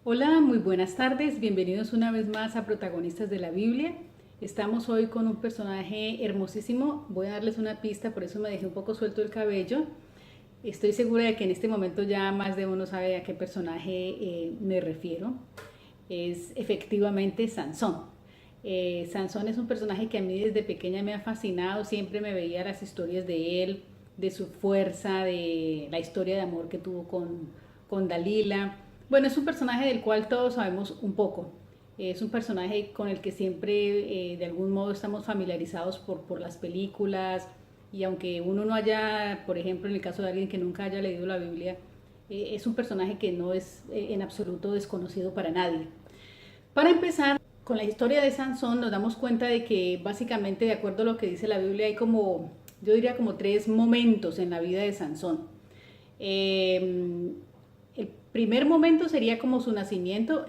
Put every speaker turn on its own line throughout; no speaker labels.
Hola, muy buenas tardes, bienvenidos una vez más a Protagonistas de la Biblia. Estamos hoy con un personaje hermosísimo, voy a darles una pista, por eso me dejé un poco suelto el cabello. Estoy segura de que en este momento ya más de uno sabe a qué personaje me refiero. Es efectivamente Sansón. Sansón es un personaje que a mí desde pequeña me ha fascinado, siempre me veía las historias de él, de su fuerza, de la historia de amor que tuvo con Dalila. Bueno, es un personaje del cual todos sabemos un poco. Es un personaje con el que siempre de algún modo estamos familiarizados por las películas, y aunque uno no haya, por ejemplo, en el caso de alguien que nunca haya leído la Biblia, es un personaje que no es en absoluto desconocido para nadie. Para empezar, con la historia de Sansón nos damos cuenta de que básicamente, de acuerdo a lo que dice la Biblia, hay como, yo diría como tres momentos en la vida de Sansón. El primer momento sería como su nacimiento.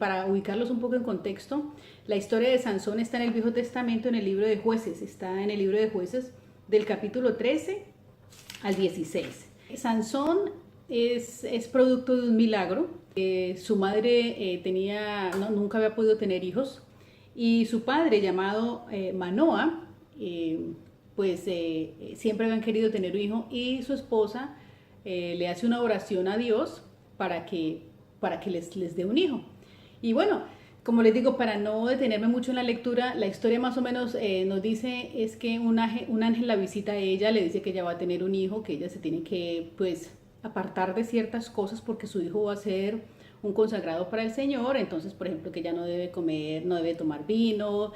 Para ubicarlos un poco en contexto, la historia de Sansón está en el Viejo Testamento, en el libro de Jueces, está en el libro de Jueces del capítulo 13 al 16. Sansón es producto de un milagro. Su madre nunca había podido tener hijos, y su padre, llamado Manoa, siempre habían querido tener un hijo, y su esposa le hace una oración a Dios para que les dé un hijo. Y bueno, como les digo, para no detenerme mucho en la lectura, la historia más o menos nos dice es que un ángel la visita a ella, le dice que ella va a tener un hijo, que ella se tiene que pues apartar de ciertas cosas porque su hijo va a ser un consagrado para el Señor. Entonces, por ejemplo, que ella no debe comer, no debe tomar vino,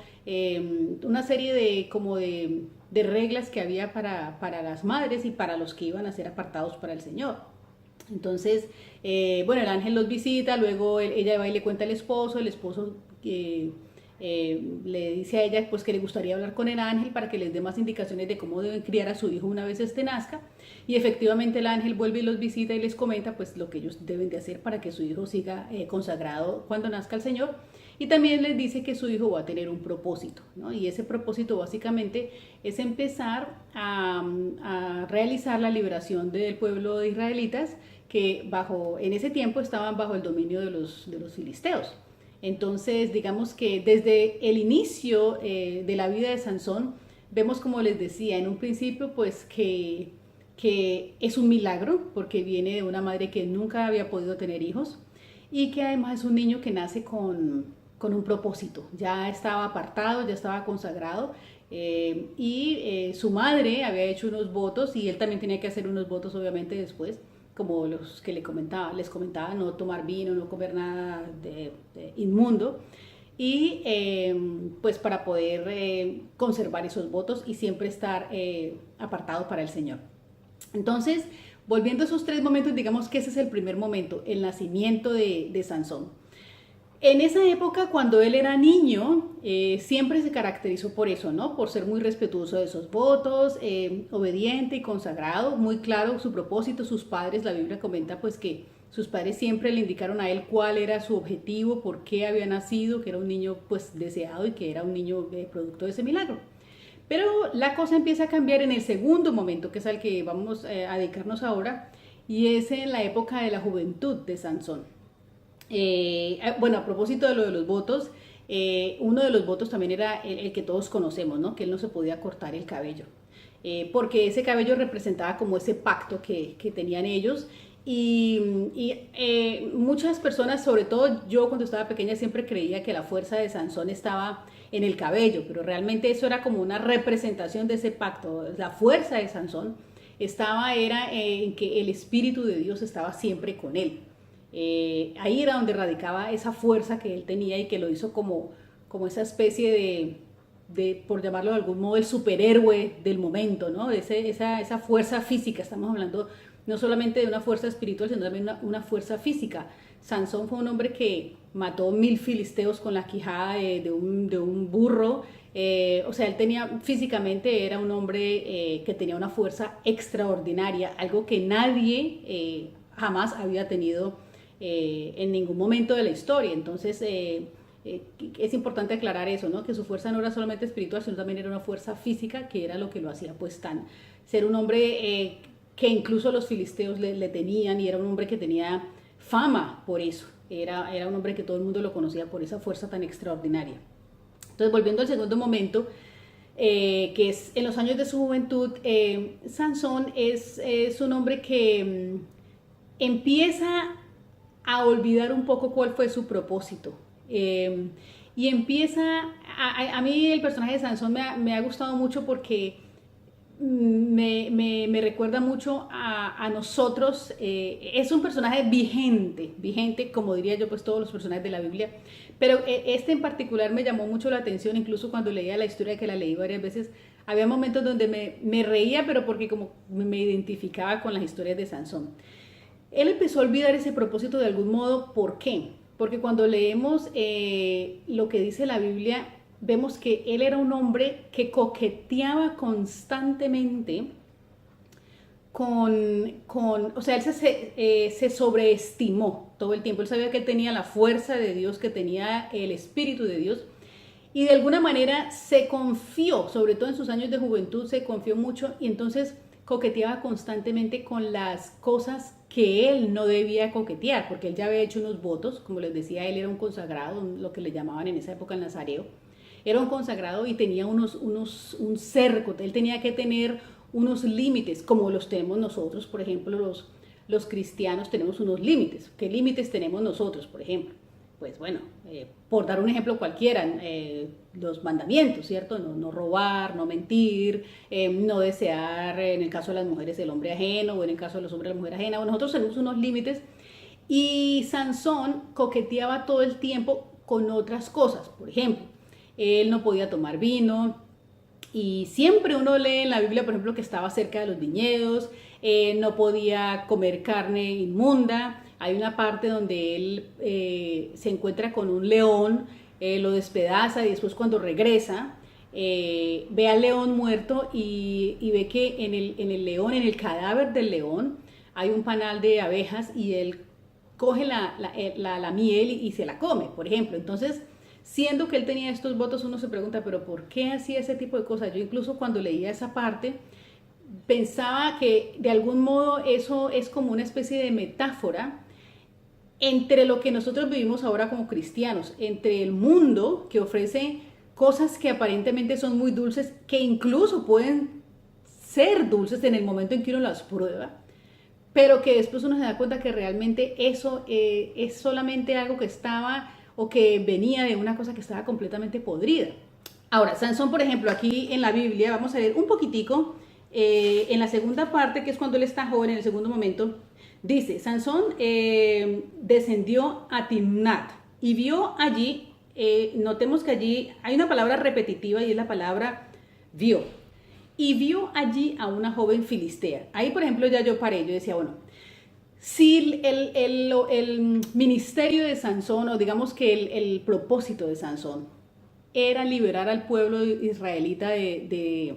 una serie de reglas que había para las madres y para los que iban a ser apartados para el Señor. Entonces, bueno, el ángel los visita, luego ella va y le cuenta al esposo, el esposo le dice a ella pues que le gustaría hablar con el ángel para que les dé más indicaciones de cómo deben criar a su hijo una vez este nazca, y efectivamente el ángel vuelve y los visita y les comenta pues lo que ellos deben de hacer para que su hijo siga consagrado cuando nazca el Señor, y también les dice que su hijo va a tener un propósito, ¿no? Y ese propósito básicamente es empezar a realizar la liberación del pueblo de israelitas que en ese tiempo estaban bajo el dominio de los filisteos. Entonces, digamos que desde el inicio de la vida de Sansón, vemos, como les decía, en un principio, pues que es un milagro, porque viene de una madre que nunca había podido tener hijos, y que además es un niño que nace con un propósito. Ya estaba apartado, ya estaba consagrado, su madre había hecho unos votos, y él también tenía que hacer unos votos, obviamente, después, como los que les comentaba, no tomar vino, no comer nada de inmundo, y pues para poder conservar esos votos y siempre estar apartado para el Señor. Entonces, volviendo a esos tres momentos, digamos que ese es el primer momento, el nacimiento de Sansón. En esa época, cuando él era niño, siempre se caracterizó por eso, ¿no? Por ser muy respetuoso de esos votos, obediente y consagrado, muy claro su propósito. Sus padres, la Biblia comenta pues que sus padres siempre le indicaron a él cuál era su objetivo, por qué había nacido, que era un niño pues deseado y que era un niño producto de ese milagro. Pero la cosa empieza a cambiar en el segundo momento, que es al que vamos a dedicarnos ahora, y es en la época de la juventud de Sansón. Bueno, a propósito de lo de los votos, uno de los votos también era el que todos conocemos, ¿no? Que él no se podía cortar el cabello, porque ese cabello representaba como ese pacto que tenían ellos. Muchas personas, sobre todo yo cuando estaba pequeña, siempre creía que la fuerza de Sansón estaba en el cabello, pero realmente eso era como una representación de ese pacto. La fuerza de Sansón era en que el Espíritu de Dios estaba siempre con él. Ahí era donde radicaba esa fuerza que él tenía, y que lo hizo como esa especie por llamarlo de algún modo, el superhéroe del momento, ¿no? Esa fuerza física. Estamos hablando no solamente de una fuerza espiritual, sino también una fuerza física. Sansón fue un hombre que mató 1000 filisteos con la quijada de un burro. O sea, él físicamente era un hombre que tenía una fuerza extraordinaria, algo que nadie jamás había tenido en ningún momento de la historia. Entonces, es importante aclarar eso, ¿no? Que su fuerza no era solamente espiritual, sino también era una fuerza física, que era lo que lo hacía pues ser un hombre que incluso los filisteos le tenían, y era un hombre que tenía fama por eso. Era un hombre que todo el mundo lo conocía por esa fuerza tan extraordinaria. Entonces, volviendo al segundo momento, que es en los años de su juventud, Sansón es un hombre que empieza a olvidar un poco cuál fue su propósito. Y empieza, a mí el personaje de Sansón me ha gustado mucho porque me recuerda mucho a nosotros. Es un personaje vigente, como diría yo, pues todos los personajes de la Biblia, pero este en particular me llamó mucho la atención, incluso cuando leía la historia, que la leí varias veces. Había momentos donde me reía, pero porque como me identificaba con las historias de Sansón. Él empezó a olvidar ese propósito de algún modo. ¿Por qué? Porque cuando leemos lo que dice la Biblia, vemos que él era un hombre que coqueteaba constantemente o sea, él se sobreestimó todo el tiempo. Él sabía que él tenía la fuerza de Dios, que tenía el Espíritu de Dios, y de alguna manera se confió, sobre todo en sus años de juventud, se confió mucho, y entonces coqueteaba constantemente con las cosas que él no debía coquetear, porque él ya había hecho unos votos. Como les decía, él era un consagrado, lo que le llamaban en esa época el nazareo. Era un consagrado y tenía un cerco. Él tenía que tener unos límites, como los tenemos nosotros. Por ejemplo, los cristianos tenemos unos límites. ¿Qué límites tenemos nosotros, por ejemplo? Pues bueno, por dar un ejemplo cualquiera, los mandamientos, ¿cierto? No robar, no mentir, no desear, en el caso de las mujeres, el hombre ajeno, o en el caso de los hombres, la mujer ajena. Bueno, nosotros tenemos unos límites, y Sansón coqueteaba todo el tiempo con otras cosas. Por ejemplo, él no podía tomar vino, y siempre uno lee en la Biblia, por ejemplo, que estaba cerca de los viñedos. No podía comer carne inmunda. Hay una parte donde él se encuentra con un león, lo despedaza, y después cuando regresa ve al león muerto, y ve que en el león, en el cadáver del león, hay un panal de abejas, y él coge la miel y se la come, por ejemplo. Entonces, siendo que él tenía estos votos, uno se pregunta, pero ¿por qué hacía ese tipo de cosas? Yo incluso cuando leía esa parte pensaba que de algún modo eso es como una especie de metáfora entre lo que nosotros vivimos ahora como cristianos, entre el mundo, que ofrece cosas que aparentemente son muy dulces, que incluso pueden ser dulces en el momento en que uno las prueba, pero que después uno se da cuenta que realmente eso es solamente algo que estaba, o que venía de una cosa que estaba completamente podrida. Ahora, Sansón, por ejemplo, aquí en la Biblia, vamos a leer un poquitico, en la segunda parte, que es cuando él está joven, en el segundo momento, dice: Sansón descendió a Timnat y vio allí, notemos que allí hay una palabra repetitiva, y es la palabra vio. Y vio allí a una joven filistea. Ahí, por ejemplo, ya yo paré, yo decía, bueno, si el ministerio de Sansón, o digamos que el propósito de Sansón, era liberar al pueblo israelita de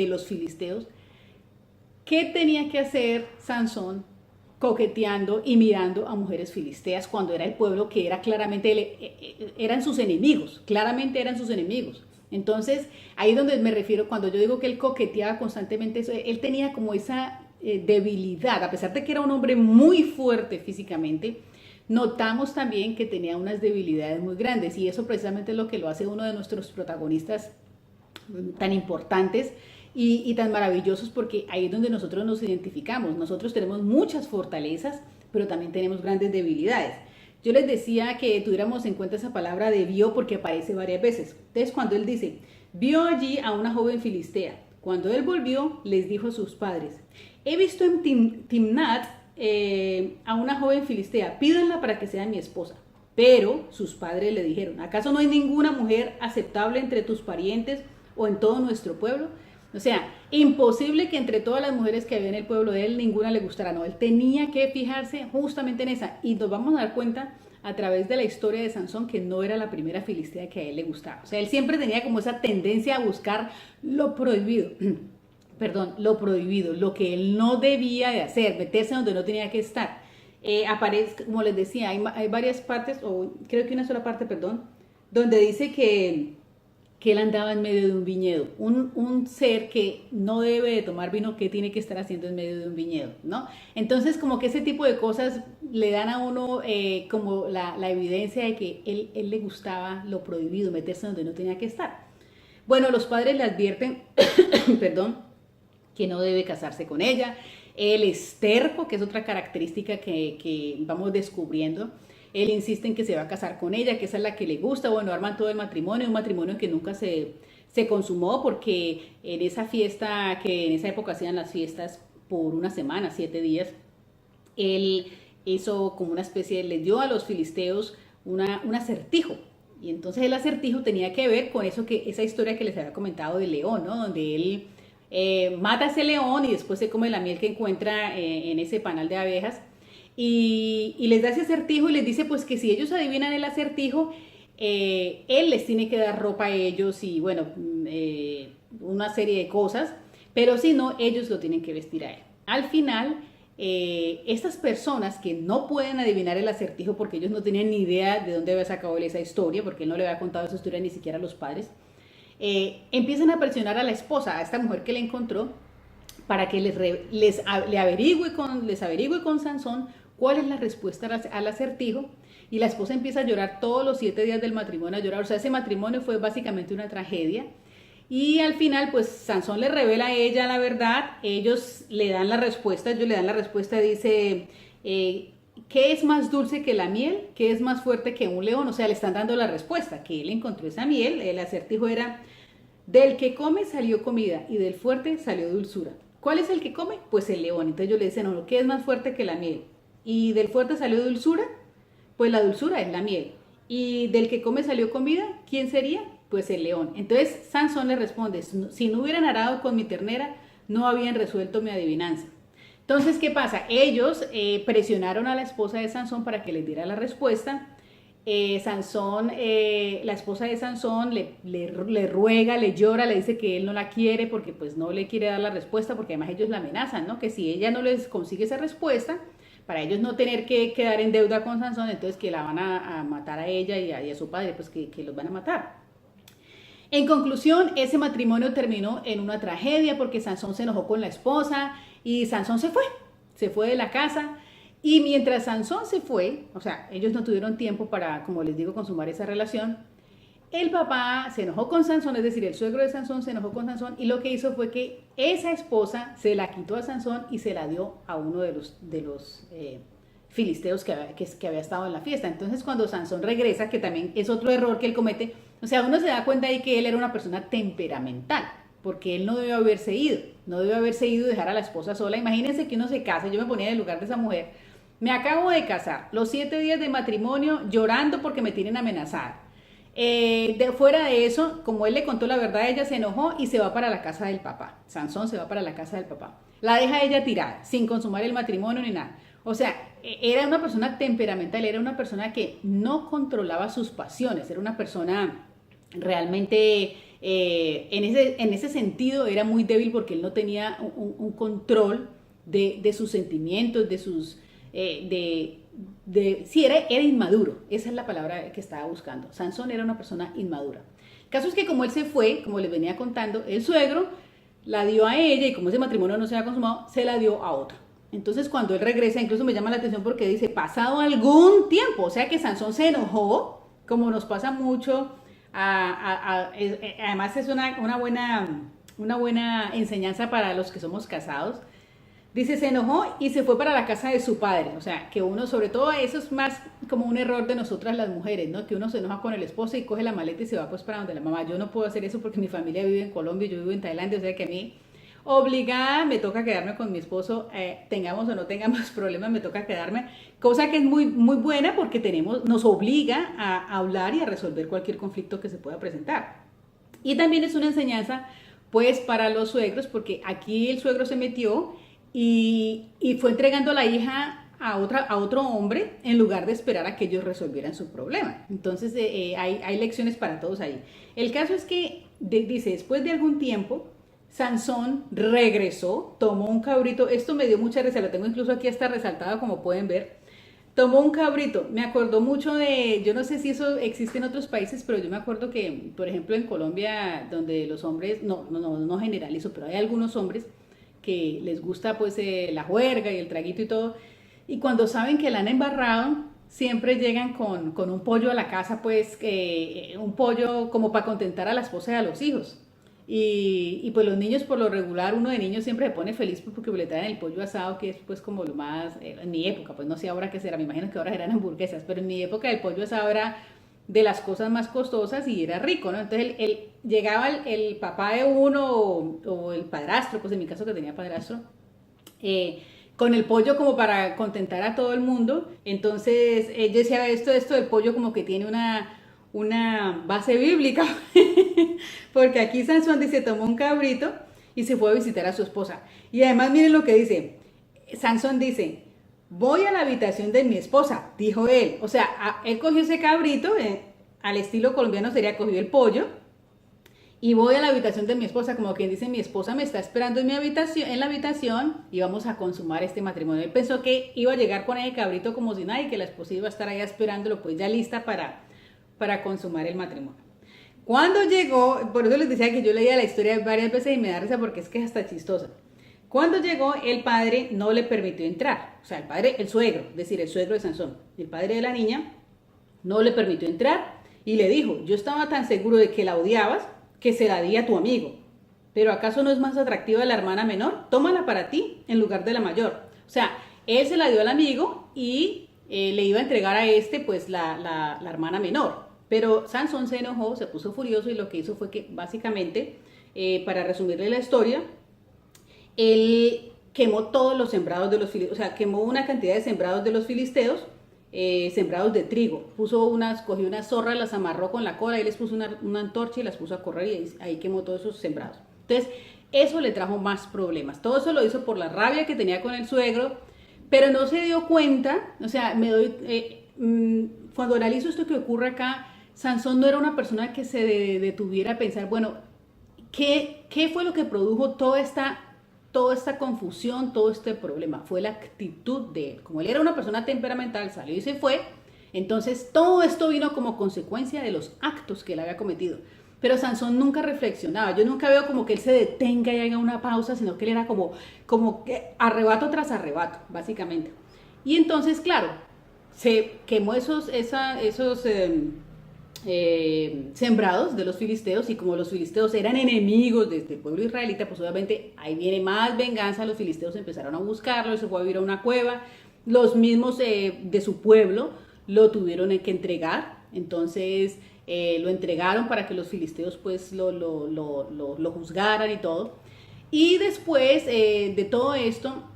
los filisteos, ¿qué tenía que hacer Sansón coqueteando y mirando a mujeres filisteas cuando era el pueblo que era claramente, eran sus enemigos, claramente eran sus enemigos? Entonces, ahí es donde me refiero cuando yo digo que él coqueteaba constantemente. Eso, él tenía como esa debilidad, a pesar de que era un hombre muy fuerte físicamente. Notamos también que tenía unas debilidades muy grandes, y eso precisamente es lo que lo hace uno de nuestros protagonistas tan importantes y tan maravillosos, porque ahí es donde nosotros nos identificamos. Nosotros tenemos muchas fortalezas, pero también tenemos grandes debilidades. Yo les decía que tuviéramos en cuenta esa palabra de vio, porque aparece varias veces. Entonces, cuando él dice, vio allí a una joven filistea, cuando él volvió, les dijo a sus padres: he visto en Timnat a una joven filistea, pídanla para que sea mi esposa. Pero sus padres le dijeron: ¿acaso no hay ninguna mujer aceptable entre tus parientes o en todo nuestro pueblo? O sea, imposible que entre todas las mujeres que había en el pueblo de él, ninguna le gustara. No, él tenía que fijarse justamente en esa. Y nos vamos a dar cuenta a través de la historia de Sansón que no era la primera filistea que a él le gustaba. O sea, él siempre tenía como esa tendencia a buscar lo prohibido. Perdón, lo prohibido, lo que él no debía de hacer, meterse donde no tenía que estar. Aparece, como les decía, hay varias partes, o creo que una sola parte, perdón, donde dice que que él andaba en medio de un viñedo. Un ser que no debe de tomar vino, ¿qué tiene que estar haciendo en medio de un viñedo? ¿No? Entonces, como que ese tipo de cosas le dan a uno como la evidencia de que él le gustaba lo prohibido, meterse donde no tenía que estar. Bueno, los padres le advierten, perdón, que no debe casarse con ella. Él es terco, que es otra característica que vamos descubriendo. Él insiste en que se va a casar con ella, que esa es la que le gusta. Bueno, arman todo el matrimonio, un matrimonio que nunca se consumó porque en esa fiesta, que en esa época hacían las fiestas por una semana, 7 días, él hizo como una especie, le dio a los filisteos un acertijo. Y entonces el acertijo tenía que ver con eso esa historia que les había comentado del león, ¿no? Donde él mata a ese león y después se come la miel que encuentra en ese panal de abejas. Y les da ese acertijo y les dice pues que si ellos adivinan el acertijo, él les tiene que dar ropa a ellos y bueno, una serie de cosas, pero si no, ellos lo tienen que vestir a él. Al final, estas personas que no pueden adivinar el acertijo porque ellos no tenían ni idea de dónde había sacado él esa historia, porque él no le había contado esa historia ni siquiera a los padres, empiezan a presionar a la esposa, a esta mujer que le encontró, para que les averigüe con Sansón cuál es la respuesta al acertijo. Y la esposa empieza a llorar todos los 7 días del matrimonio, a llorar. O sea, ese matrimonio fue básicamente una tragedia. Y al final, pues Sansón le revela a ella la verdad. Ellos le dan la respuesta. Dice, ¿qué es más dulce que la miel? ¿Qué es más fuerte que un león? O sea, le están dando la respuesta, que él encontró esa miel. El acertijo era, del que come salió comida y del fuerte salió dulzura. ¿Cuál es el que come? Pues el león. Entonces ellos le dicen, no, ¿qué es más fuerte que la miel? Y del fuerte salió dulzura, pues la dulzura es la miel. Y del que come salió comida, ¿quién sería? Pues el león. Entonces Sansón le responde, si no hubieran arado con mi ternera, no habían resuelto mi adivinanza. Entonces, ¿qué pasa? Ellos presionaron a la esposa de Sansón para que les diera la respuesta. Sansón, la esposa de Sansón le ruega, le llora, le dice que él no la quiere porque pues no le quiere dar la respuesta, porque además ellos la amenazan, ¿no? Que si ella no les consigue esa respuesta, para ellos no tener que quedar en deuda con Sansón, entonces que la van a matar a ella y a su padre, pues que los van a matar. En conclusión, ese matrimonio terminó en una tragedia porque Sansón se enojó con la esposa y Sansón se fue de la casa. Y mientras Sansón se fue, o sea, ellos no tuvieron tiempo para, como les digo, consumar esa relación, el papá se enojó con Sansón, es decir, el suegro de Sansón se enojó con Sansón y lo que hizo fue que esa esposa se la quitó a Sansón y se la dio a uno de los filisteos que había estado en la fiesta. Entonces cuando Sansón regresa, que también es otro error que él comete, o sea, uno se da cuenta ahí que él era una persona temperamental, porque él no debió haberse ido y dejar a la esposa sola. Imagínense que uno se casa, yo me ponía en el lugar de esa mujer, me acabo de casar, los 7 días de matrimonio llorando porque me tienen amenazada. Fuera de eso, como él le contó la verdad, ella se enojó y se va para la casa del papá. Sansón se va para la casa del papá. La deja ella tirada, sin consumar el matrimonio ni nada. O sea, era una persona temperamental, era una persona que no controlaba sus pasiones, era una persona realmente, en ese sentido, era muy débil porque él no tenía un control de sus sentimientos, de sus... sí, era inmaduro, esa es la palabra que estaba buscando. Sansón era una persona inmadura. El caso es que como él se fue, como les venía contando, el suegro la dio a ella y como ese matrimonio no se había consumado, se la dio a otro. Entonces cuando él regresa, incluso me llama la atención porque dice, pasado algún tiempo, o sea que Sansón se enojó, como nos pasa mucho, además es una buena enseñanza para los que somos casados. Dice, se enojó y se fue para la casa de su padre. O sea, que uno, sobre todo eso es más como un error de nosotras las mujeres, ¿no? Que uno se enoja con el esposo y coge la maleta y se va pues para donde la mamá. Yo no puedo hacer eso porque mi familia vive en Colombia y yo vivo en Tailandia, o sea que a mí obligada me toca quedarme con mi esposo, tengamos o no tengamos problemas, me toca quedarme. Cosa que es muy, muy buena porque nos obliga a hablar y a resolver cualquier conflicto que se pueda presentar. Y también es una enseñanza pues para los suegros, porque aquí el suegro se metió y fue entregando a la hija a otro hombre en lugar de esperar a que ellos resolvieran su problema. Entonces hay lecciones para todos ahí. El caso es que, dice, después de algún tiempo, Sansón regresó, tomó un cabrito, esto me dio mucha risa, lo tengo incluso aquí hasta resaltado como pueden ver, Tomó un cabrito. Me acordó mucho de, yo no sé si eso existe en otros países, pero yo me acuerdo que, por ejemplo, en Colombia, donde los hombres, no generalizo, pero hay algunos hombres que les gusta pues la juerga y el traguito y todo, y cuando saben que la han embarrado, siempre llegan con un pollo a la casa, pues un pollo como para contentar a la esposa y a los hijos. Y pues los niños, por lo regular, uno de niños siempre se pone feliz porque le traen el pollo asado, que es pues como lo más, en mi época, pues no sé ahora qué será, me imagino que ahora eran hamburguesas, pero en mi época el pollo asado era de las cosas más costosas y era rico, ¿no? Entonces llegaba el papá de uno o el padrastro, pues en mi caso que tenía padrastro, eh, con el pollo como para contentar a todo el mundo. Entonces, yo decía, esto del pollo como que tiene una base bíblica, porque aquí Sansón dice, tomó un cabrito y se fue a visitar a su esposa. Y además miren lo que dice, Sansón dice, voy a la habitación de mi esposa, dijo él. O sea, él cogió ese cabrito, al estilo colombiano sería cogió el pollo, y voy a la habitación de mi esposa, como quien dice, mi esposa me está esperando en mi habitación, en la habitación, y vamos a consumar este matrimonio. Él pensó que iba a llegar con ese cabrito como si nada y que la esposa iba a estar ahí esperándolo, pues ya lista para consumar el matrimonio. Cuando llegó, por eso les decía que yo leía la historia varias veces y me da risa porque es que es hasta chistosa. Cuando llegó, el padre no le permitió entrar, o sea, el padre, el suegro, es decir, el suegro de Sansón, el padre de la niña, no le permitió entrar y le dijo, yo estaba tan seguro de que la odiabas que se la di a tu amigo. Pero ¿acaso no es más atractiva la hermana menor? Tómala para ti en lugar de la mayor. O sea, él se la dio al amigo y le iba a entregar a este pues la hermana menor. Pero Sansón se enojó, se puso furioso y lo que hizo fue que básicamente, para resumirle la historia, él quemó todos los sembrados de los filisteos, o sea, quemó una cantidad de sembrados de los filisteos, sembrados de trigo. Cogió unas zorras, las amarró con la cola y les puso una antorcha y las puso a correr y ahí quemó todos esos sembrados. Entonces, eso le trajo más problemas. Todo eso lo hizo por la rabia que tenía con el suegro, pero no se dio cuenta, o sea, cuando analizo esto que ocurre acá, Sansón no era una persona que se detuviera a pensar, bueno, ¿qué fue lo que produjo toda esta confusión, todo este problema? Fue la actitud de él. Como él era una persona temperamental, salió y se fue, entonces todo esto vino como consecuencia de los actos que él había cometido. Pero Sansón nunca reflexionaba, yo nunca veo como que él se detenga y haga una pausa, sino que él era como que arrebato tras arrebato, básicamente. Y entonces, claro, se quemó esos sembrados de los filisteos, y como los filisteos eran enemigos de este pueblo israelita, pues obviamente ahí viene más venganza. Los filisteos empezaron a buscarlo, se fue a vivir a una cueva, los mismos de su pueblo lo tuvieron que entregar. Entonces lo entregaron para que los filisteos pues lo juzgaran y todo. Y después de todo esto,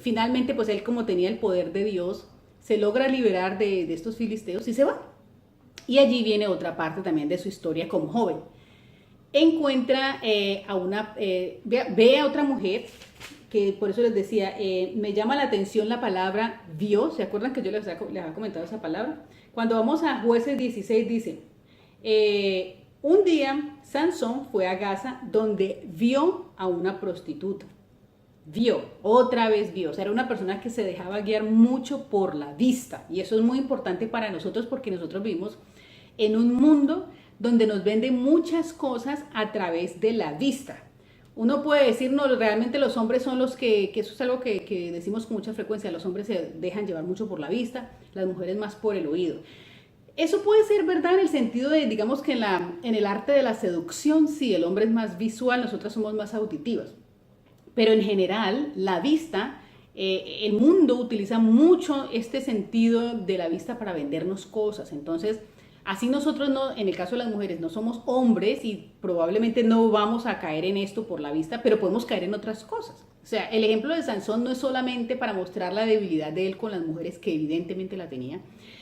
finalmente pues él, como tenía el poder de Dios, se logra liberar de estos filisteos y se va. Y allí viene otra parte también de su historia como joven. Encuentra ve a otra mujer, que por eso les decía, me llama la atención la palabra vio. ¿Se acuerdan que yo les había comentado esa palabra? Cuando vamos a Jueces 16 dice, un día Sansón fue a Gaza donde vio a una prostituta. Vio, otra vez vio, o sea, era una persona que se dejaba guiar mucho por la vista, y eso es muy importante para nosotros porque nosotros vivimos en un mundo donde nos venden muchas cosas a través de la vista. Uno puede decir, no, realmente los hombres son los que eso es algo que decimos con mucha frecuencia, los hombres se dejan llevar mucho por la vista, las mujeres más por el oído. Eso puede ser verdad en el sentido de, digamos que en el arte de la seducción, sí, el hombre es más visual, nosotras somos más auditivas. Pero en general, la vista, el mundo utiliza mucho este sentido de la vista para vendernos cosas. Entonces, así nosotros, no, en el caso de las mujeres, no somos hombres y probablemente no vamos a caer en esto por la vista, pero podemos caer en otras cosas. O sea, el ejemplo de Sansón no es solamente para mostrar la debilidad de él con las mujeres, que evidentemente la tenía,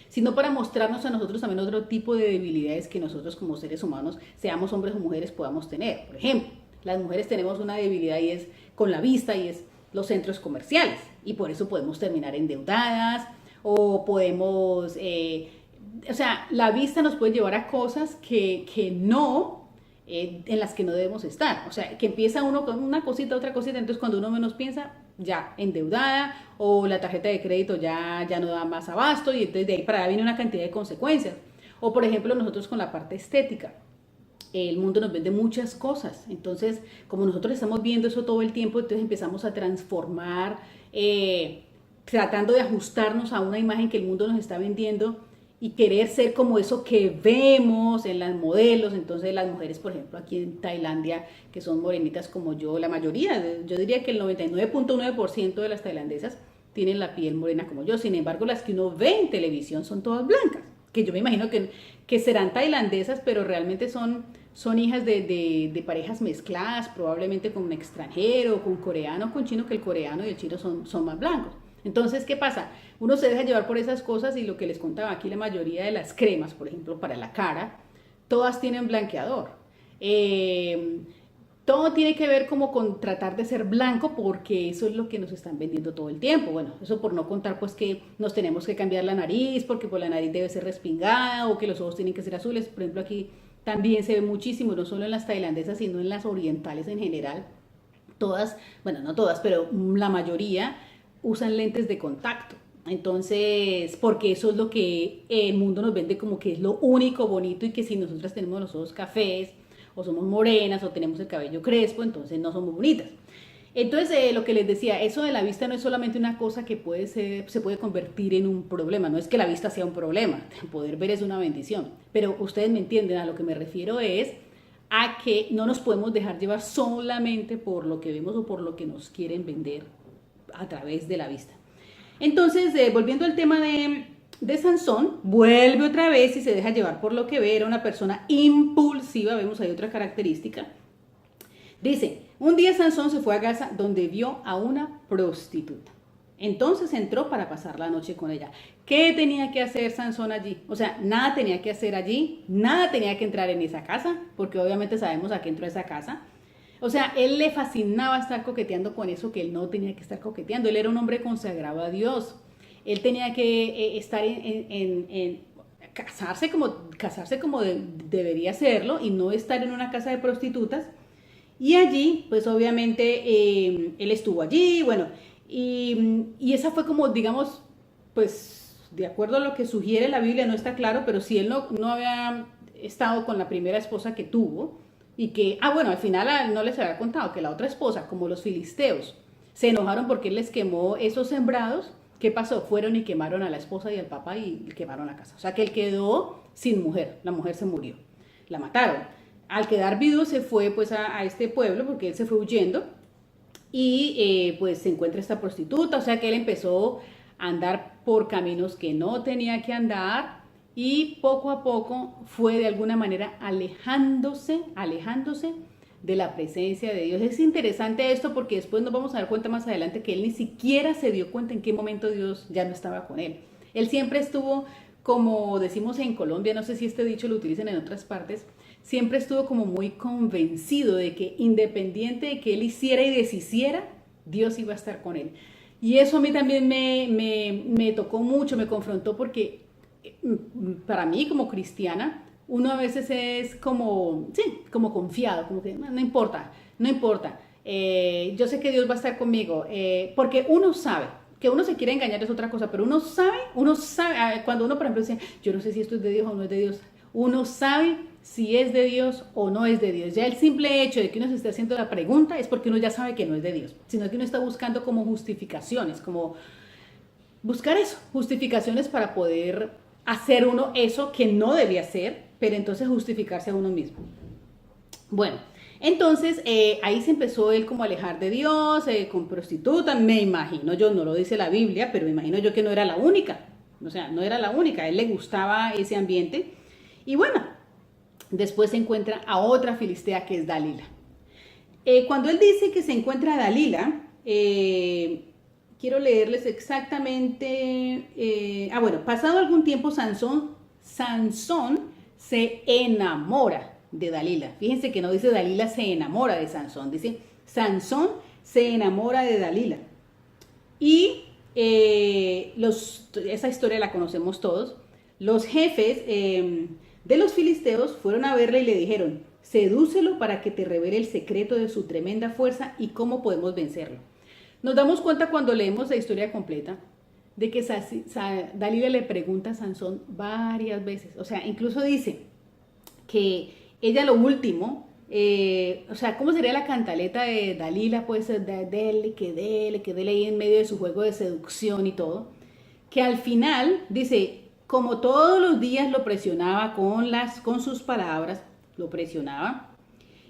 sino para mostrarnos a nosotros también otro tipo de debilidades que nosotros como seres humanos, seamos hombres o mujeres, podamos tener. Por ejemplo, las mujeres tenemos una debilidad y es con la vista, y es los centros comerciales, y por eso podemos terminar endeudadas o podemos, o sea, la vista nos puede llevar a cosas que no, en las que no debemos estar. O sea, que empieza uno con una cosita, otra cosita, entonces cuando uno menos piensa, ya endeudada o la tarjeta de crédito ya no da más abasto y entonces de ahí para allá viene una cantidad de consecuencias. O por ejemplo nosotros con la parte estética. El mundo nos vende muchas cosas, entonces como nosotros estamos viendo eso todo el tiempo, entonces empezamos a transformar, tratando de ajustarnos a una imagen que el mundo nos está vendiendo y querer ser como eso que vemos en las modelos. Entonces las mujeres, por ejemplo, aquí en Tailandia, que son morenitas como yo, la mayoría, yo diría que el 99.9% de las tailandesas tienen la piel morena como yo. Sin embargo, las que uno ve en televisión son todas blancas, que yo me imagino que serán tailandesas, pero realmente son hijas de parejas mezcladas, probablemente con un extranjero, con coreano, con chino, que el coreano y el chino son más blancos. Entonces, ¿qué pasa? Uno se deja llevar por esas cosas y lo que les contaba aquí, la mayoría de las cremas, por ejemplo, para la cara, todas tienen blanqueador. Todo tiene que ver como con tratar de ser blanco porque eso es lo que nos están vendiendo todo el tiempo. Bueno, eso por no contar pues que nos tenemos que cambiar la nariz porque pues la nariz debe ser respingada o que los ojos tienen que ser azules. Por ejemplo, aquí también se ve muchísimo, no solo en las tailandesas, sino en las orientales en general. Todas, bueno, no todas, pero la mayoría usan lentes de contacto. Entonces, porque eso es lo que el mundo nos vende como que es lo único bonito y que si nosotras tenemos los ojos cafés o somos morenas o tenemos el cabello crespo, entonces no somos bonitas. Entonces, lo que les decía, eso de la vista no es solamente una cosa que se puede convertir en un problema. No es que la vista sea un problema, poder ver es una bendición. Pero ustedes me entienden, a lo que me refiero es a que no nos podemos dejar llevar solamente por lo que vemos o por lo que nos quieren vender a través de la vista. Entonces, volviendo al tema de Sansón, vuelve otra vez y se deja llevar por lo que ve. Era una persona impulsiva, vemos ahí otra característica. Dice, un día Sansón se fue a Gaza donde vio a una prostituta. Entonces entró para pasar la noche con ella. ¿Qué tenía que hacer Sansón allí? O sea, nada tenía que hacer allí, nada tenía que entrar en esa casa, porque obviamente sabemos a qué entró esa casa. O sea, él le fascinaba estar coqueteando con eso que él no tenía que estar coqueteando. Él era un hombre consagrado a Dios. Él tenía que estar casarse como debería serlo y no estar en una casa de prostitutas. Y allí, pues obviamente, él estuvo allí, bueno, y esa fue como, digamos, pues, de acuerdo a lo que sugiere la Biblia, no está claro, pero si él no había estado con la primera esposa que tuvo, y que, bueno, al final no les había contado que la otra esposa, como los filisteos, se enojaron porque él les quemó esos sembrados. ¿Qué pasó? Fueron y quemaron a la esposa y al papá y quemaron la casa. O sea que él quedó sin mujer, la mujer se murió, la mataron. Al quedar viudo se fue pues a este pueblo porque él se fue huyendo y pues se encuentra esta prostituta. O sea que él empezó a andar por caminos que no tenía que andar y poco a poco fue de alguna manera alejándose de la presencia de Dios. Es interesante esto porque después nos vamos a dar cuenta más adelante que él ni siquiera se dio cuenta en qué momento Dios ya no estaba con él. Él siempre estuvo, como decimos en Colombia, no sé si este dicho lo utilizan en otras partes, siempre estuvo como muy convencido de que independiente de que él hiciera y deshiciera, Dios iba a estar con él. Y eso a mí también me tocó mucho, me confrontó porque para mí como cristiana, uno a veces es como, sí, como confiado, como que no importa, no importa. Yo sé que Dios va a estar conmigo, porque uno sabe, que uno se quiere engañar es otra cosa, pero uno sabe, cuando uno por ejemplo dice, yo no sé si esto es de Dios o no es de Dios, uno sabe si es de Dios o no es de Dios. Ya el simple hecho de que uno se esté haciendo la pregunta es porque uno ya sabe que no es de Dios, sino que uno está buscando como justificaciones, como buscar eso, justificaciones para poder hacer uno eso que no debía hacer, pero entonces justificarse a uno mismo. Bueno, entonces ahí se empezó él como a alejar de Dios, con prostitutas, me imagino yo, no lo dice la Biblia, pero me imagino yo que no era la única, o sea, no era la única, a él le gustaba ese ambiente. Y bueno, después se encuentra a otra filistea que es Dalila. Cuando él dice que se encuentra a Dalila, quiero leerles exactamente, bueno, pasado algún tiempo Sansón se enamora de Dalila. Fíjense que no dice Dalila se enamora de Sansón, dice Sansón se enamora de Dalila. Y esa historia la conocemos todos. Los jefes de los filisteos fueron a verla y le dijeron, sedúcelo para que te revele el secreto de su tremenda fuerza y cómo podemos vencerlo. Nos damos cuenta cuando leemos la historia completa de que Dalila le pregunta a Sansón varias veces, o sea, incluso dice que ella lo último, o sea, ¿cómo sería la cantaleta de Dalila? Pues dele, que dele ahí en medio de su juego de seducción y todo, que al final dice, como todos los días lo presionaba con sus palabras, lo presionaba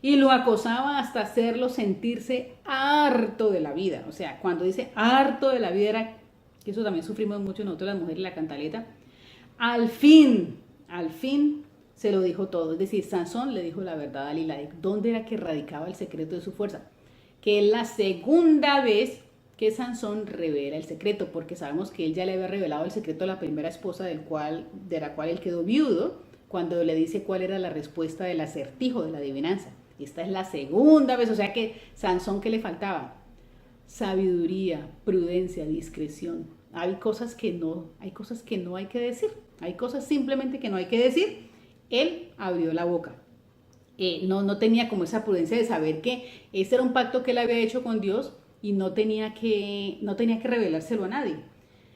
y lo acosaba hasta hacerlo sentirse harto de la vida. O sea, cuando dice harto de la vida era, que eso también sufrimos mucho nosotros las mujeres, la cantaleta, al fin se lo dijo todo. Es decir, Sansón le dijo la verdad a Dalila, de dónde era que radicaba el secreto de su fuerza. Que es la segunda vez que Sansón revela el secreto, porque sabemos que él ya le había revelado el secreto a la primera esposa de la cual él quedó viudo, cuando le dice cuál era la respuesta del acertijo de la adivinanza. Esta es la segunda vez, o sea que Sansón, ¿qué le faltaba? Sabiduría, prudencia, discreción. Hay cosas que no hay que decir, hay cosas simplemente que no hay que decir. Él abrió la boca. No tenía como esa prudencia de saber que ese era un pacto que él había hecho con Dios y no tenía que revelárselo a nadie.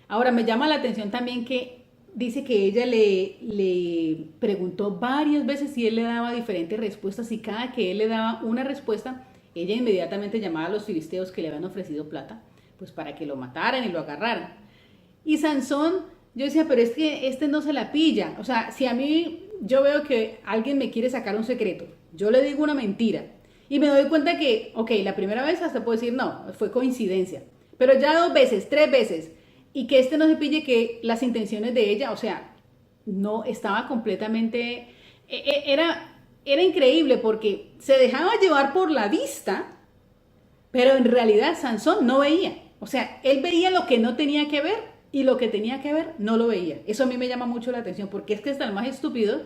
Ahora, me llama la atención también que dice que ella le preguntó varias veces si él le daba diferentes respuestas y cada que él le daba una respuesta, ella inmediatamente llamaba a los filisteos que le habían ofrecido plata, pues para que lo mataran y lo agarraran. Y Sansón, yo decía, pero es que este no se la pilla. O sea, si a mí yo veo que alguien me quiere sacar un secreto, yo le digo una mentira y me doy cuenta que, ok, la primera vez hasta puedo decir, no, fue coincidencia. Pero ya 2 veces, 3 veces, y que este no se pille que las intenciones de ella, o sea, no estaba completamente, era increíble porque se dejaba llevar por la vista, pero en realidad Sansón no veía. O sea, él veía lo que no tenía que ver y lo que tenía que ver no lo veía. Eso a mí me llama mucho la atención porque es que hasta el más estúpido,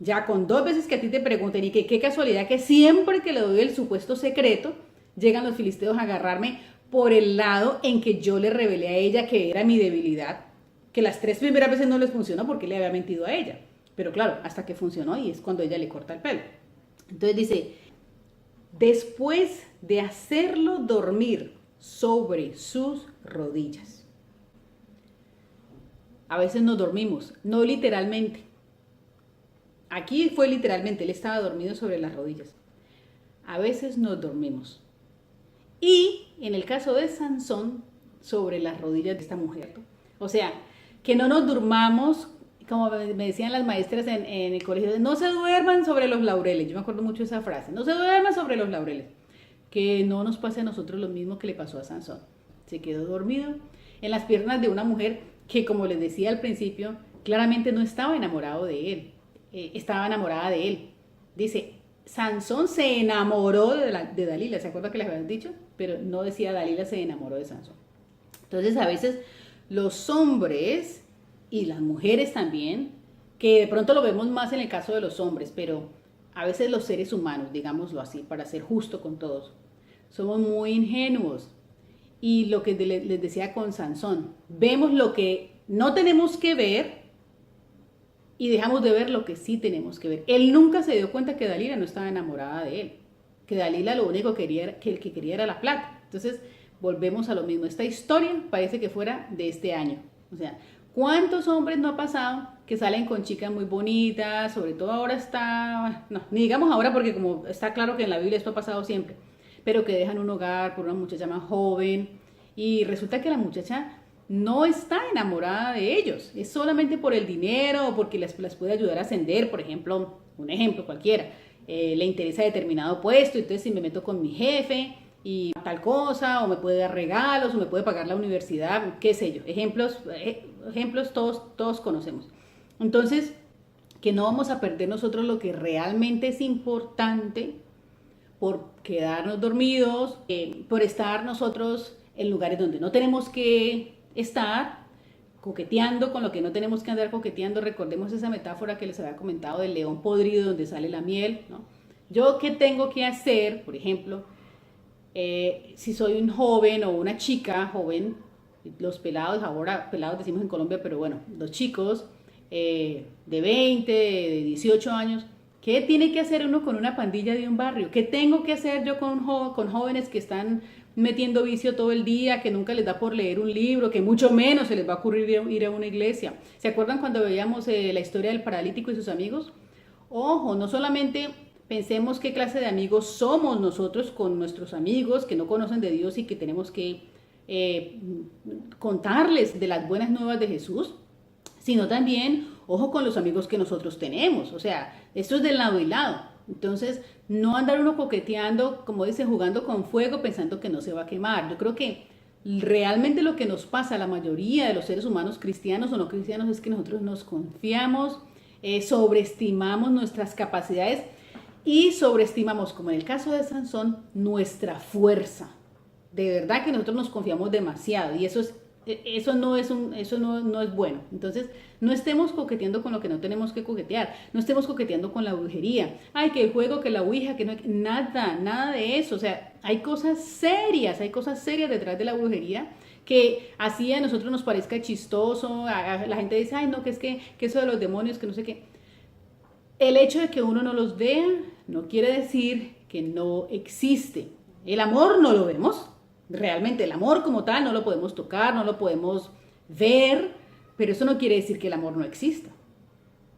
ya con 2 veces que a ti te pregunten y que qué casualidad que siempre que le doy el supuesto secreto, llegan los filisteos a agarrarme por el lado en que yo le revelé a ella que era mi debilidad, que las 3 primeras veces no les funcionó porque le había mentido a ella. Pero claro, hasta que funcionó y es cuando ella le corta el pelo. Entonces dice, después de hacerlo dormir sobre sus rodillas. A veces nos dormimos, no literalmente. Aquí fue literalmente, él estaba dormido sobre las rodillas. A veces nos dormimos. Y en el caso de Sansón, sobre las rodillas de esta mujer. O sea, que no nos durmamos, como me decían las maestras en el colegio, no se duerman sobre los laureles. Yo me acuerdo mucho de esa frase, no se duerman sobre los laureles. Que no nos pase a nosotros lo mismo que le pasó a Sansón. Se quedó dormido en las piernas de una mujer que, como les decía al principio, claramente no estaba enamorado de él. Estaba enamorada de él. Dice, Sansón se enamoró de Dalila. ¿Se acuerda que les habían dicho? Pero no decía Dalila se enamoró de Sansón. Entonces, a veces los hombres y las mujeres también, que de pronto lo vemos más en el caso de los hombres, pero a veces los seres humanos, digámoslo así, para ser justo con todos, somos muy ingenuos. Y lo que les decía con Sansón, vemos lo que no tenemos que ver y dejamos de ver lo que sí tenemos que ver. Él nunca se dio cuenta que Dalila no estaba enamorada de él, que Dalila lo único que quería era la plata. Entonces, volvemos a lo mismo. Esta historia parece que fuera de este año. O sea, ¿cuántos hombres no ha pasado que salen con chicas muy bonitas? Sobre todo ahora está, no, ni digamos ahora porque como está claro que en la Biblia esto ha pasado siempre, pero que dejan un hogar por una muchacha más joven y resulta que la muchacha no está enamorada de ellos, es solamente por el dinero o porque las puede ayudar a ascender, por ejemplo, un ejemplo cualquiera, le interesa determinado puesto, entonces si me meto con mi jefe y tal cosa, o me puede dar regalos, o me puede pagar la universidad, qué sé yo, ejemplos todos conocemos. Entonces, que no vamos a perder nosotros lo que realmente es importante por quedarnos dormidos, por estar nosotros en lugares donde no tenemos que estar, coqueteando con lo que no tenemos que andar coqueteando. Recordemos esa metáfora que les había comentado del león podrido donde sale la miel, ¿no? Yo, ¿qué tengo que hacer? Por ejemplo, si soy un joven o una chica joven, los pelados, ahora pelados decimos en Colombia, pero bueno, los chicos de 20, de 18 años, ¿qué tiene que hacer uno con una pandilla de un barrio? ¿Qué tengo que hacer yo con jóvenes que están metiendo vicio todo el día, que nunca les da por leer un libro, que mucho menos se les va a ocurrir ir a una iglesia. ¿Se acuerdan cuando veíamos la historia del paralítico y sus amigos? Ojo, no solamente pensemos qué clase de amigos somos nosotros con nuestros amigos que no conocen de Dios y que tenemos que contarles de las buenas nuevas de Jesús, sino también, ojo con los amigos que nosotros tenemos. O sea, esto es del lado y lado. Entonces, no andar uno coqueteando, como dicen, jugando con fuego pensando que no se va a quemar. Yo creo que realmente lo que nos pasa a la mayoría de los seres humanos, cristianos o no cristianos, es que nosotros nos confiamos, sobreestimamos nuestras capacidades y sobreestimamos, como en el caso de Sansón, nuestra fuerza. De verdad que nosotros nos confiamos demasiado y eso no es bueno. Entonces, no estemos coqueteando con lo que no tenemos que coquetear. No estemos coqueteando con la brujería. Ay, que el juego, que la ouija, que no, nada de eso. O sea, hay cosas serias detrás de la brujería que así a nosotros nos parezca chistoso. La gente dice, ay, no, que eso de los demonios, que no sé qué. El hecho de que uno no los vea no quiere decir que no existe. El amor no lo vemos. Realmente el amor como tal no lo podemos tocar, no lo podemos ver, pero eso no quiere decir que el amor no exista.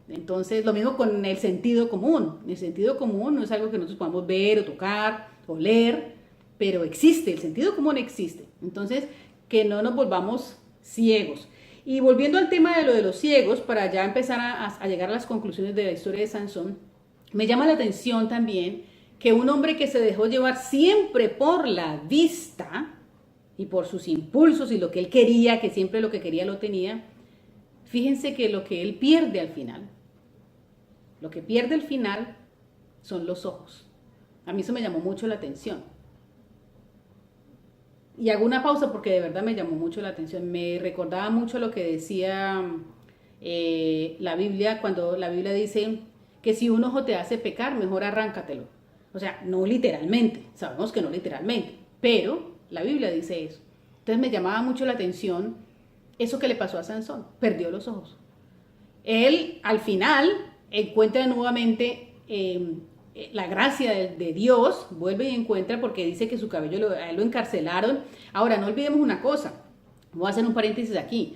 Entonces, lo mismo con el sentido común. El sentido común no es algo que nosotros podamos ver o tocar o leer, pero existe, el sentido común existe. Entonces, que no nos volvamos ciegos. Y volviendo al tema de lo de los ciegos, para ya empezar a llegar a las conclusiones de la historia de Sansón, me llama la atención también que un hombre que se dejó llevar siempre por la vista y por sus impulsos y lo que él quería, que siempre lo que quería lo tenía, fíjense que lo que él pierde al final, lo que pierde al final son los ojos. A mí eso me llamó mucho la atención. Y hago una pausa porque de verdad me llamó mucho la atención. Me recordaba mucho lo que decía la Biblia, cuando la Biblia dice que si un ojo te hace pecar, mejor arráncatelo. O sea, no literalmente, sabemos que no literalmente, pero la Biblia dice eso. Entonces me llamaba mucho la atención eso que le pasó a Sansón, perdió los ojos. Él al final encuentra nuevamente la gracia de Dios, vuelve y encuentra porque dice que su cabello a él lo encarcelaron. Ahora, no olvidemos una cosa, voy a hacer un paréntesis aquí.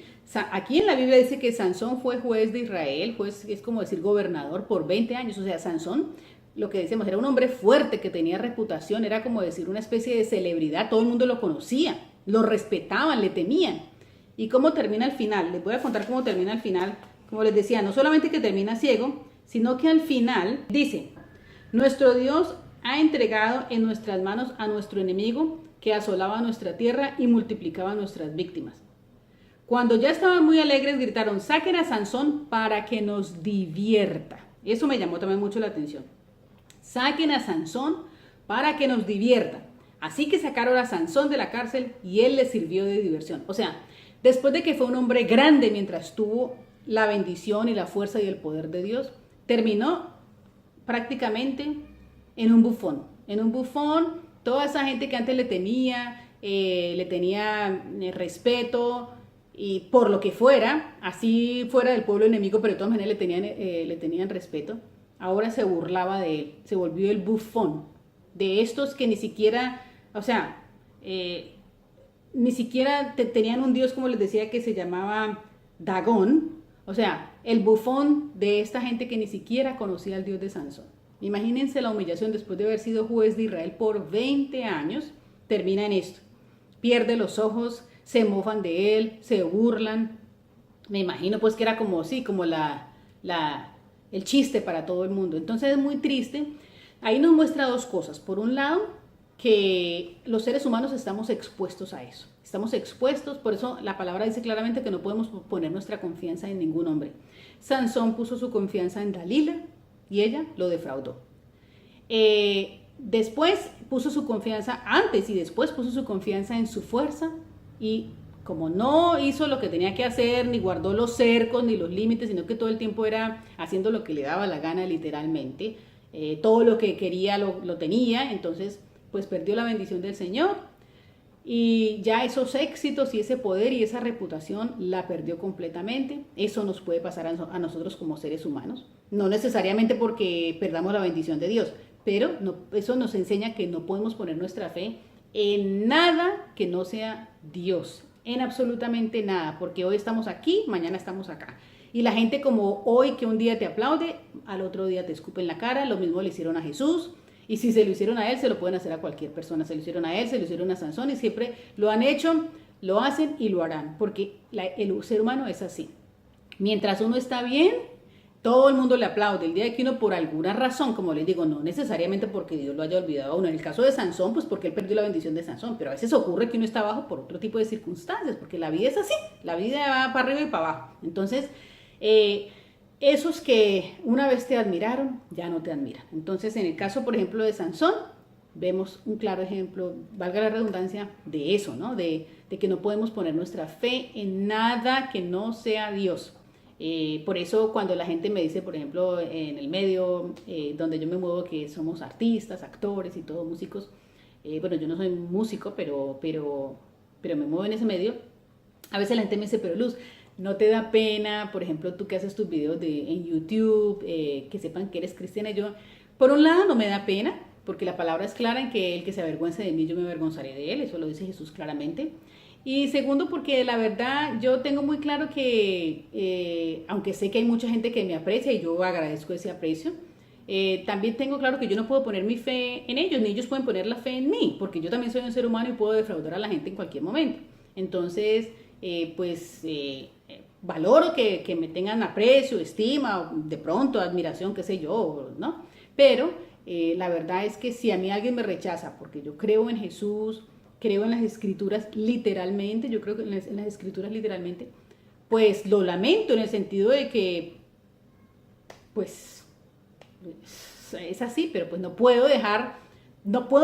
Aquí en la Biblia dice que Sansón fue juez de Israel, juez es como decir gobernador por 20 años, o sea, Sansón, lo que decimos, era un hombre fuerte que tenía reputación, era como decir una especie de celebridad, todo el mundo lo conocía, lo respetaban, le temían. ¿Y cómo termina el final? Les voy a contar cómo termina el final. Como les decía, no solamente que termina ciego, sino que al final dice, nuestro Dios ha entregado en nuestras manos a nuestro enemigo que asolaba nuestra tierra y multiplicaba nuestras víctimas. Cuando ya estaban muy alegres, gritaron, saquen a Sansón para que nos divierta. Eso me llamó también mucho la atención. Saquen a Sansón para que nos divierta. Así que sacaron a Sansón de la cárcel y él les sirvió de diversión. O sea, después de que fue un hombre grande mientras tuvo la bendición y la fuerza y el poder de Dios, terminó prácticamente en un bufón. En un bufón, toda esa gente que antes le tenía respeto y por lo que fuera, así fuera del pueblo enemigo, pero de todas maneras le tenían respeto. Ahora se burlaba de él, se volvió el bufón, de estos que ni siquiera, o sea, ni siquiera tenían un dios, como les decía, que se llamaba Dagón, o sea, el bufón de esta gente que ni siquiera conocía al Dios de Sansón. Imagínense la humillación después de haber sido juez de Israel por 20 años, termina en esto, pierde los ojos, se mofan de él, se burlan, me imagino pues que era como, sí, como el chiste para todo el mundo. Entonces es muy triste. Ahí nos muestra dos cosas. Por un lado, que los seres humanos estamos expuestos a eso. Estamos expuestos, por eso la palabra dice claramente que no podemos poner nuestra confianza en ningún hombre. Sansón puso su confianza en Dalila y ella lo defraudó. Después puso su confianza, antes y después puso su confianza en su fuerza y como no hizo lo que tenía que hacer, ni guardó los cercos, ni los límites, sino que todo el tiempo era haciendo lo que le daba la gana literalmente, todo lo que quería lo tenía, entonces pues perdió la bendición del Señor y ya esos éxitos y ese poder y esa reputación la perdió completamente. Eso nos puede pasar a nosotros como seres humanos, no necesariamente porque perdamos la bendición de Dios, pero eso nos enseña que no podemos poner nuestra fe en nada que no sea Dios, en absolutamente nada, porque hoy estamos aquí, mañana estamos acá. Y la gente como hoy que un día te aplaude, al otro día te escupe en la cara, lo mismo le hicieron a Jesús, y si se lo hicieron a él, se lo pueden hacer a cualquier persona, se lo hicieron a él, se lo hicieron a Sansón, y siempre lo han hecho, lo hacen y lo harán, porque el ser humano es así. Mientras uno está bien, todo el mundo le aplaude. El día que uno por alguna razón, como les digo, no necesariamente porque Dios lo haya olvidado a uno. En el caso de Sansón, pues porque él perdió la bendición de Sansón. Pero a veces ocurre que uno está abajo por otro tipo de circunstancias, porque la vida es así. La vida va para arriba y para abajo. Entonces, esos que una vez te admiraron, ya no te admiran. Entonces, en el caso, por ejemplo, de Sansón, vemos un claro ejemplo, valga la redundancia, de eso, ¿no? De que no podemos poner nuestra fe en nada que no sea Dios. Por eso cuando la gente me dice, por ejemplo, en el medio donde yo me muevo, que somos artistas, actores y todos músicos, bueno, yo no soy músico, pero me muevo en ese medio, a veces la gente me dice, pero Luz, ¿no te da pena, por ejemplo, tú que haces tus videos en YouTube, que sepan que eres cristiana? Y yo, por un lado, no me da pena, porque la palabra es clara en que el que se avergüence de mí, yo me avergonzaré de él, eso lo dice Jesús claramente. Y segundo, porque la verdad yo tengo muy claro que, aunque sé que hay mucha gente que me aprecia y yo agradezco ese aprecio, también tengo claro que yo no puedo poner mi fe en ellos, ni ellos pueden poner la fe en mí, porque yo también soy un ser humano y puedo defraudar a la gente en cualquier momento. Entonces, valoro que me tengan aprecio, estima, de pronto admiración, qué sé yo, ¿no? Pero la verdad es que si a mí alguien me rechaza porque yo creo en Jesús, creo en las escrituras literalmente, yo creo que en las escrituras literalmente, pues lo lamento en el sentido de que, pues, es así, pero pues no puedo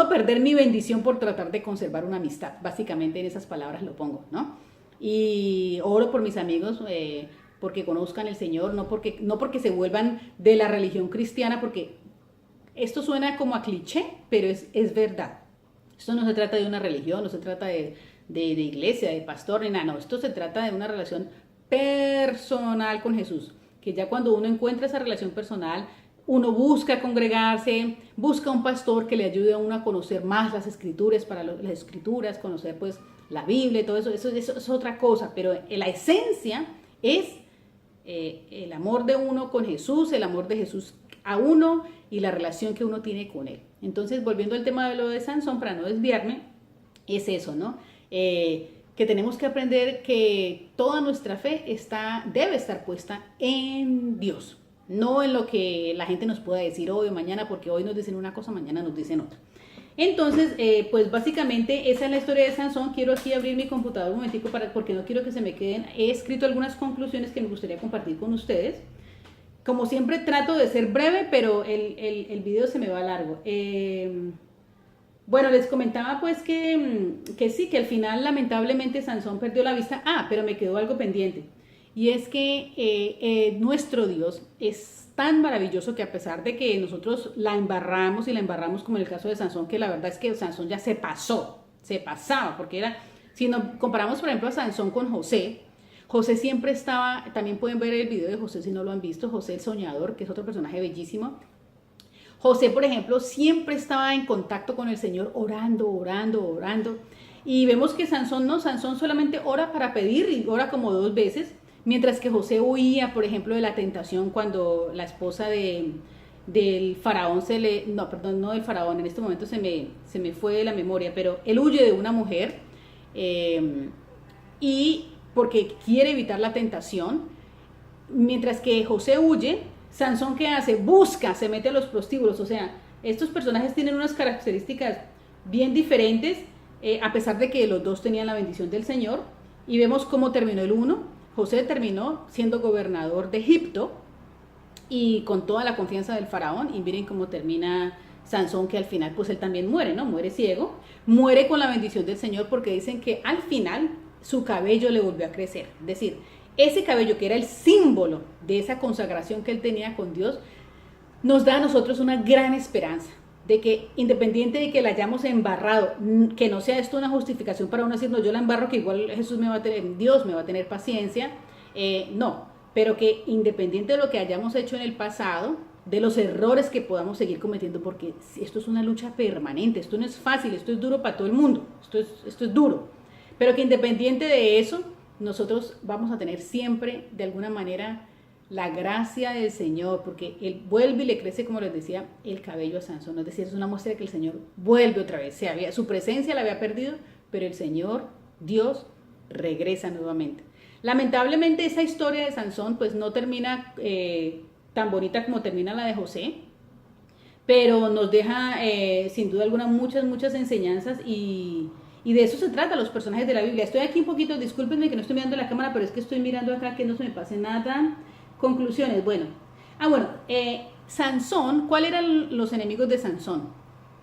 perder mi bendición por tratar de conservar una amistad. Básicamente en esas palabras lo pongo, ¿no? Y oro por mis amigos, porque conozcan el Señor, no porque se vuelvan de la religión cristiana, porque esto suena como a cliché, pero es verdad. Esto no se trata de una religión, no se trata de iglesia, de pastor, ni nada, no, esto se trata de una relación personal con Jesús, que ya cuando uno encuentra esa relación personal, uno busca congregarse, busca un pastor que le ayude a uno a conocer más las escrituras, las escrituras, conocer pues la Biblia y todo eso, eso es otra cosa, pero la esencia es el amor de uno con Jesús, el amor de Jesús a uno y la relación que uno tiene con él. Entonces, volviendo al tema de lo de Sansón, para no desviarme, es eso, ¿no? Que tenemos que aprender que toda nuestra fe debe estar puesta en Dios, no en lo que la gente nos pueda decir hoy o mañana, porque hoy nos dicen una cosa, mañana nos dicen otra. Entonces, pues básicamente esa es la historia de Sansón. Quiero aquí abrir mi computador un momentico porque no quiero que se me queden. He escrito algunas conclusiones que me gustaría compartir con ustedes. Como siempre trato de ser breve, pero el video se me va largo. Bueno, les comentaba pues que sí, que al final lamentablemente Sansón perdió la vista. Pero me quedó algo pendiente. Y es que nuestro Dios es tan maravilloso que a pesar de que nosotros la embarramos como en el caso de Sansón, que la verdad es que Sansón ya se pasaba, porque si nos comparamos por ejemplo a Sansón con José siempre estaba, también pueden ver el video de José si no lo han visto, José el soñador, que es otro personaje bellísimo. José, por ejemplo, siempre estaba en contacto con el Señor, orando. Y vemos que Sansón solamente ora para pedir y ora como 2 veces, mientras que José huía, por ejemplo, de la tentación cuando la esposa del faraón no del faraón, en este momento se me fue de la memoria, pero él huye de una mujer y porque quiere evitar la tentación, mientras que José huye, Sansón ¿qué hace? Se mete a los prostíbulos. O sea, estos personajes tienen unas características bien diferentes, a pesar de que los dos tenían la bendición del Señor, y vemos cómo terminó el uno. José terminó siendo gobernador de Egipto y con toda la confianza del faraón, y miren cómo termina Sansón, que al final pues él también muere, ¿no? Muere ciego, muere con la bendición del Señor, porque dicen que al final su cabello le volvió a crecer, es decir, ese cabello que era el símbolo de esa consagración que él tenía con Dios, nos da a nosotros una gran esperanza de que independiente de que la hayamos embarrado, que no sea esto una justificación para uno decir, no, yo la embarro, que igual Dios me va a tener paciencia, no, pero que independiente de lo que hayamos hecho en el pasado, de los errores que podamos seguir cometiendo, porque esto es una lucha permanente, esto no es fácil, esto es duro para todo el mundo, esto es duro, pero que independiente de eso, nosotros vamos a tener siempre, de alguna manera, la gracia del Señor, porque Él vuelve y le crece, como les decía, el cabello a Sansón, es decir, es una muestra de que el Señor vuelve otra vez, su presencia la había perdido, pero el Señor, Dios, regresa nuevamente. Lamentablemente esa historia de Sansón pues no termina tan bonita como termina la de José, pero nos deja sin duda alguna muchas enseñanzas y de eso se trata los personajes de la Biblia. Estoy aquí un poquito, discúlpenme que no estoy mirando la cámara, pero es que estoy mirando acá que no se me pase nada. Conclusiones, bueno. Sansón, ¿cuáles eran los enemigos de Sansón?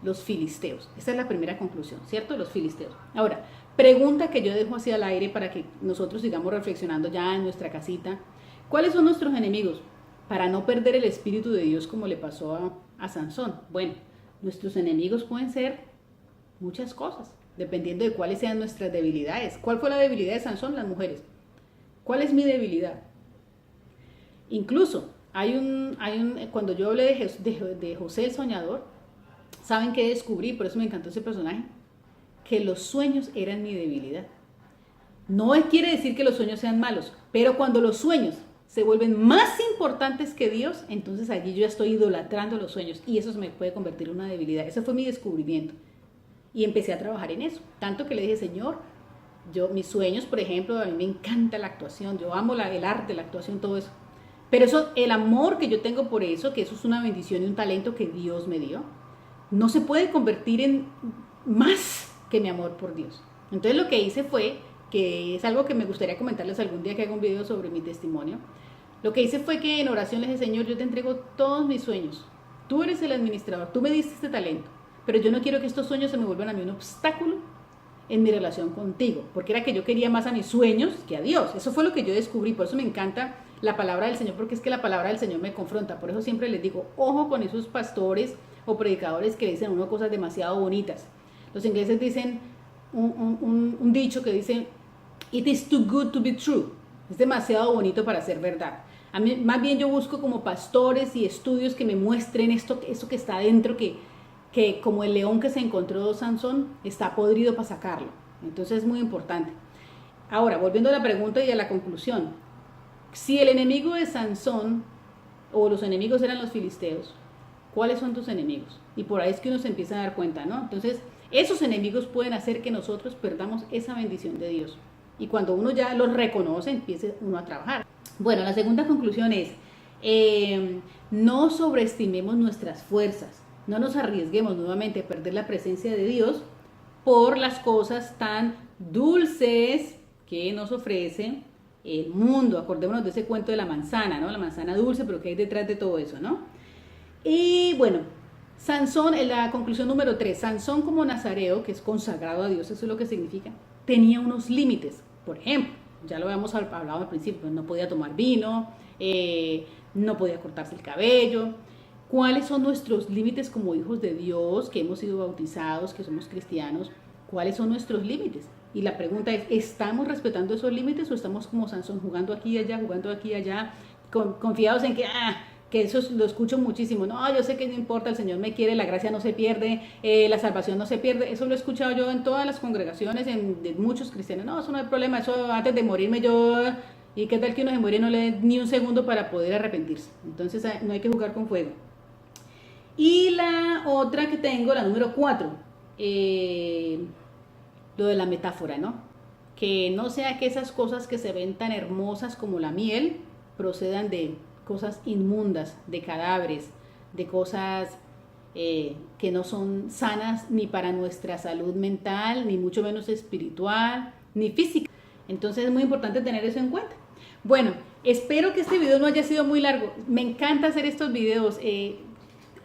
Los filisteos. Esa es la primera conclusión, ¿cierto? Los filisteos. Ahora, pregunta que yo dejo así al aire para que nosotros sigamos reflexionando ya en nuestra casita. ¿Cuáles son nuestros enemigos? Para no perder el Espíritu de Dios como le pasó a Sansón. Bueno, nuestros enemigos pueden ser muchas cosas, dependiendo de cuáles sean nuestras debilidades. ¿Cuál fue la debilidad de Sansón? Las mujeres. ¿Cuál es mi debilidad? Incluso, cuando yo hablé de José el soñador, ¿saben qué descubrí? Por eso me encantó ese personaje. Que los sueños eran mi debilidad. No quiere decir que los sueños sean malos, pero cuando los sueños se vuelven más importantes que Dios, entonces allí yo ya estoy idolatrando los sueños y eso se me puede convertir en una debilidad. Ese fue mi descubrimiento y empecé a trabajar en eso. Tanto que le dije, Señor, mis sueños, por ejemplo, a mí me encanta la actuación, yo amo el arte, la actuación, todo eso. Pero el amor que yo tengo por eso, que eso es una bendición y un talento que Dios me dio, no se puede convertir en más que mi amor por Dios. Entonces lo que hice fue, que es algo que me gustaría comentarles algún día que haga un video sobre mi testimonio, lo que hice fue que en oración le dije, Señor, yo te entrego todos mis sueños, tú eres el administrador, tú me diste este talento, pero yo no quiero que estos sueños se me vuelvan a mí un obstáculo en mi relación contigo, porque era que yo quería más a mis sueños que a Dios. Eso fue lo que yo descubrí, por eso me encanta la palabra del Señor, porque es que la palabra del Señor me confronta. Por eso siempre les digo, ojo con esos pastores o predicadores que dicen a uno cosas demasiado bonitas. Los ingleses dicen un dicho que dice, it is too good to be true. Es demasiado bonito para ser verdad. A mí, más bien yo busco como pastores y estudios que me muestren eso que está adentro, que como el león que se encontró Sansón, está podrido para sacarlo. Entonces es muy importante. Ahora, volviendo a la pregunta y a la conclusión. Si el enemigo de Sansón, o los enemigos eran los filisteos, ¿cuáles son tus enemigos? Y por ahí es que uno se empieza a dar cuenta, ¿no? Entonces, esos enemigos pueden hacer que nosotros perdamos esa bendición de Dios. Y cuando uno ya los reconoce, empiece uno a trabajar. Bueno, la segunda conclusión es, no sobreestimemos nuestras fuerzas. No nos arriesguemos nuevamente a perder la presencia de Dios por las cosas tan dulces que nos ofrece el mundo. Acordémonos de ese cuento de la manzana, ¿no? La manzana dulce, pero ¿qué hay detrás de todo eso, no? Y bueno, Sansón, en la conclusión número 3, Sansón como nazareo, que es consagrado a Dios, eso es lo que significa, tenía unos límites. Por ejemplo, ya lo habíamos hablado al principio, no podía tomar vino, no podía cortarse el cabello. ¿Cuáles son nuestros límites como hijos de Dios, que hemos sido bautizados, que somos cristianos? ¿Cuáles son nuestros límites? Y la pregunta es, ¿estamos respetando esos límites o estamos como Sansón, jugando aquí y allá, confiados en que eso lo escucho muchísimo? No, yo sé que no importa, el Señor me quiere, la gracia no se pierde, la salvación no se pierde. Eso lo he escuchado yo en todas las congregaciones de muchos cristianos. No, eso no hay problema, eso antes de morirme yo... ¿Y qué tal que uno se muere y no le dé ni un segundo para poder arrepentirse? Entonces no hay que jugar con fuego. Y la otra que tengo, la número 4, lo de la metáfora, ¿no? Que no sea que esas cosas que se ven tan hermosas como la miel procedan de cosas inmundas, de cadáveres, de cosas que no son sanas ni para nuestra salud mental, ni mucho menos espiritual, ni física. Entonces es muy importante tener eso en cuenta. Bueno, espero que este video no haya sido muy largo. Me encanta hacer estos videos.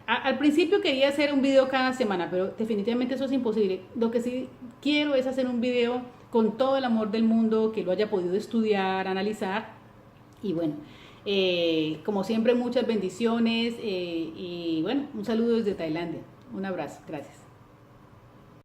Al principio quería hacer un video cada semana, pero definitivamente eso es imposible. Lo que sí quiero es hacer un video con todo el amor del mundo, que lo haya podido estudiar, analizar. Y bueno, como siempre, muchas bendiciones y bueno, un saludo desde Tailandia. Un abrazo, gracias.